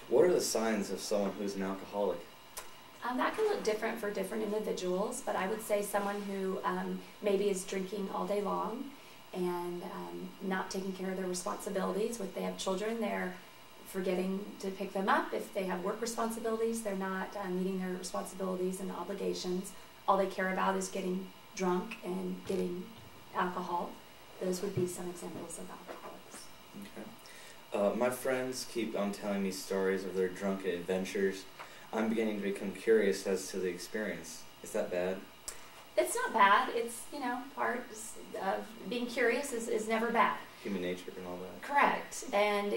What are the signs of someone who's an alcoholic? That can look different for different individuals, but I would say someone who maybe is drinking all day long and not taking care of their responsibilities. If they have children, they're forgetting to pick them up. If they have work responsibilities, they're not meeting their responsibilities and obligations. All they care about is getting drunk and getting alcohol. Those would be some examples of alcoholics. Okay. My friends keep on telling me stories of their drunken adventures. I'm beginning to become curious as to the experience. Is that bad? It's not bad. It's, part of being curious is never bad. Human nature and all that. Correct. And,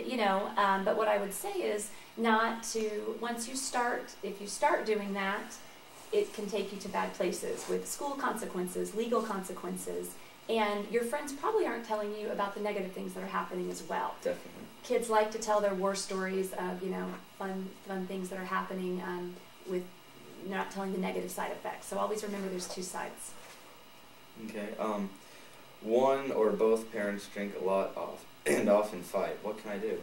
but what I would say is not to, if you start doing that, it can take you to bad places with school consequences, legal consequences, and your friends probably aren't telling you about the negative things that are happening as well. Definitely. Kids like to tell their war stories of, fun things that are happening with not telling the negative side effects. So always remember there's two sides. Okay. One or both parents drink a lot and often fight. What can I do?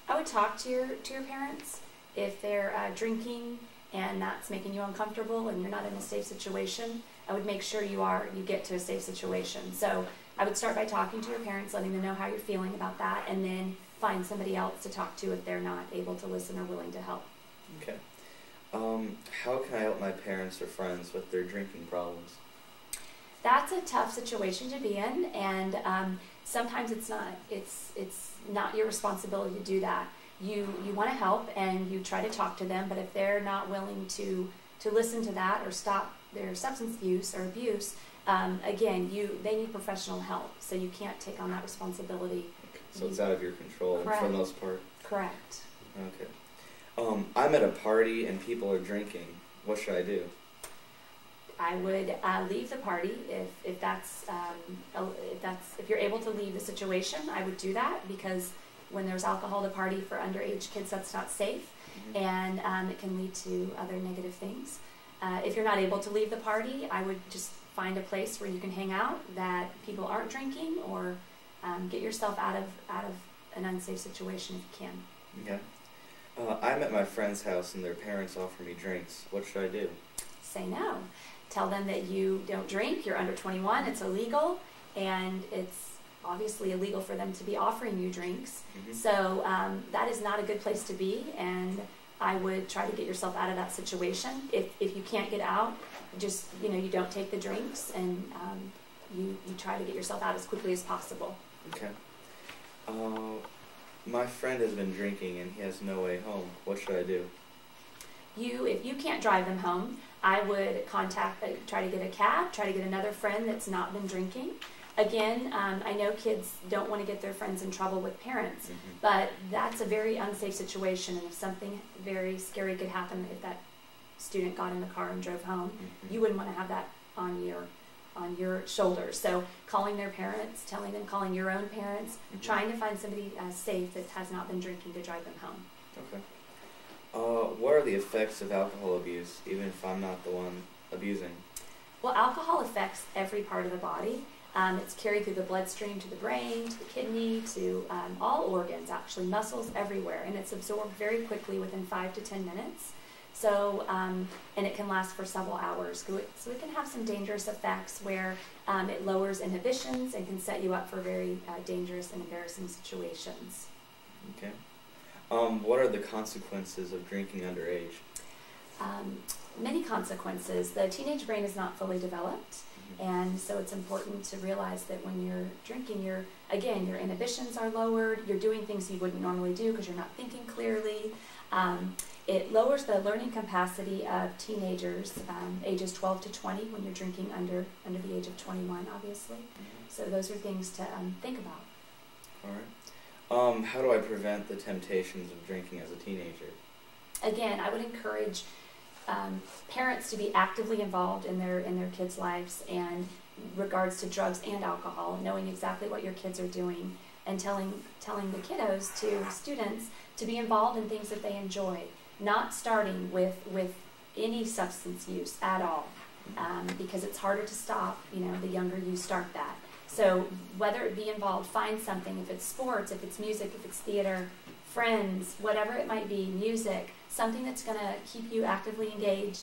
I would talk to your parents if they're drinking and that's making you uncomfortable and you're not in a safe situation. I would make sure you get to a safe situation. So I would start by talking to your parents, letting them know how you're feeling about that, and then find somebody else to talk to if they're not able to listen or willing to help. Okay. How can I help my parents or friends with their drinking problems? That's a tough situation to be in, and sometimes it's not your responsibility to do that. You want to help and you try to talk to them, but if they're not willing to listen to that or stop their substance use or abuse, again, they need professional help, so you can't take on that responsibility. Okay. So it's out of your control. Correct. For the most part? Correct. Okay. I'm at a party and people are drinking. What should I do? I would leave the party if you're able to leave the situation. I would do that, because when there's alcohol at a party for underage kids, that's not safe, and it can lead to other negative things. If you're not able to leave the party, I would just find a place where you can hang out that people aren't drinking, or get yourself out of an unsafe situation if you can. Okay. I'm at my friend's house and their parents offer me drinks. What should I do? Say no. Tell them that you don't drink, you're under 21, it's illegal, and it's obviously illegal for them to be offering you drinks. So that is not a good place to be, and I would try to get yourself out of that situation. If you can't get out, just, you don't take the drinks, and you try to get yourself out as quickly as possible. Okay. My friend has been drinking and he has no way home. What should I do? If you can't drive them home, I would try to get a cab, try to get another friend that's not been drinking. Again, I know kids don't want to get their friends in trouble with parents, but that's a very unsafe situation, and if something very scary could happen if that student got in the car and drove home, you wouldn't want to have that on your shoulders. So calling their parents, calling your own parents, trying to find somebody safe that has not been drinking to drive them home. Okay. What are the effects of alcohol abuse, even if I'm not the one abusing? Well, alcohol affects every part of the body. It's carried through the bloodstream to the brain, to the kidney, to all organs, actually, muscles everywhere, and it's absorbed very quickly within 5 to 10 minutes. So, and it can last for several hours. So it can have some dangerous effects where it lowers inhibitions and can set you up for very dangerous and embarrassing situations. Okay. What are the consequences of drinking underage? Many consequences. The teenage brain is not fully developed, and so it's important to realize that when you're drinking, your inhibitions are lowered, you're doing things you wouldn't normally do because you're not thinking clearly. It lowers the learning capacity of teenagers, ages 12 to 20, when you're drinking under the age of 21, obviously. So those are things to think about. All right. How do I prevent the temptations of drinking as a teenager? Again, I would encourage parents to be actively involved in their kids' lives and regards to drugs and alcohol, knowing exactly what your kids are doing, and telling the kiddos, to students, to be involved in things that they enjoy, not starting with any substance use at all, because it's harder to stop, the younger you start that. So whether it be involved, find something, if it's sports, if it's music, if it's theater, friends, whatever it might be, music, something that's going to keep you actively engaged